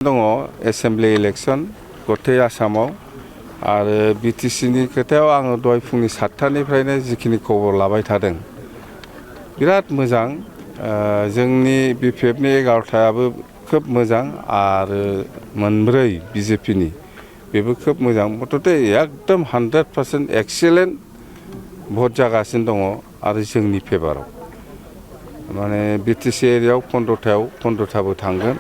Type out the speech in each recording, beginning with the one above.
दङ assembly election गथै आसामाव आरो बिटिसिनि खोथायाव आङो दहाय फुंनि 7टानिफ्रायनो जिखिनि खबर लाबाय थादों बिराद मोजां जोंनि बिपिएफनि 11टायाबो खोब मोजां आरो मोनब्रै बिजेपिनि बेबो खोब मोजां मथथे एकदम 100% एक्सिलेन्ट भट जागासिनो दङ आरो जोंनि फेभाराव माने बिटिसि एरियायाव 15टाबो थांगोन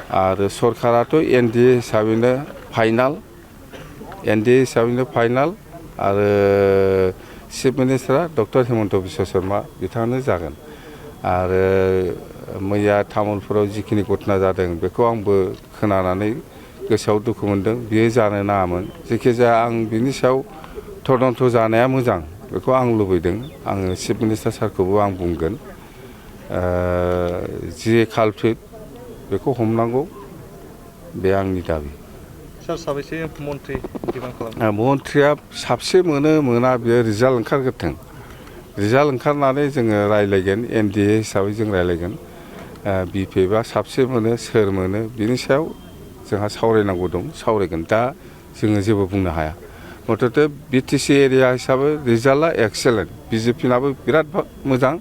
आरो सरकाराथ' एनडिए हिसाबैनो फाइनाल आरो चिफ मिनिस्टारा डक्टर हिमन्त बिश्व शर्मा बिथाङानो जागोन आरो मैया तामुलपुराव जिखिनि घटना जादों बेखौ आंबो खोनानानै गोसोआव दुखु मोनदों बियो जानो नाङामोन जेखिजाया आं बिनि सायाव तदन्त जानाया मोजां बेखौ आं लुबैदों आङो चिफ मिनिस्टार सारखौबो आं बुंगोन जि कालप्रिट बेखौ हमनांगौ बे आंनि दाबि सार साबैसे मन्थ्रि डिमान्ड खालामो मन्थ्रिया साबसे मोना बेयो रिजाल्ट ओंखारग्रोथों रिजाल्ट ओंखारनानै जोङो रायलायगोन एनडिए हिसाबै जों रायलायगोन बिपिएफआ साबसे मोनो सोर मोनो बिनि सायाव जोंहा सावरायनांगौ दं सावरायगोन दा जोङो जेबो बुंनो हाया मथथे बिटिसि एरिया हिसाबै रिजाल्टआ एक्सेलेन्ट बिजेपिनाबो बिराद मोजां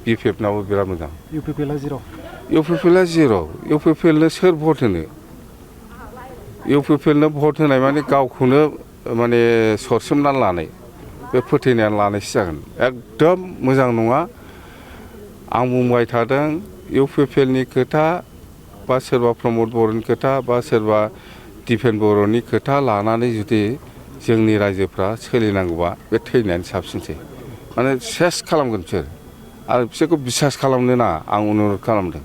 बिपिएफनाबो बिराद मोजां इउपिपिएलआ जिर' इउपिपिएलनो सोर भट होनो इउपिपिएलनो भट होनाय माने गावखौनो माने सरसोमनानै लानाय बे फोथायनानै लानायसो जागोन एकदम मोजां नङा आं बुंबाय थादों इउपिपिएलनि खोथा बा सोरबा प्रमद बर'नि खोथा बा सोरबा दिपेन बर'नि खोथा लानानै जुदि जोंनि रायजोफ्रा सोलिनांगौबा बे थैनायानो साबसिनसै माने सेस खालामगोन बिसोर आरो बिसोरखौ बिसास खालामनो नाङा आं अनुरद खालामदों।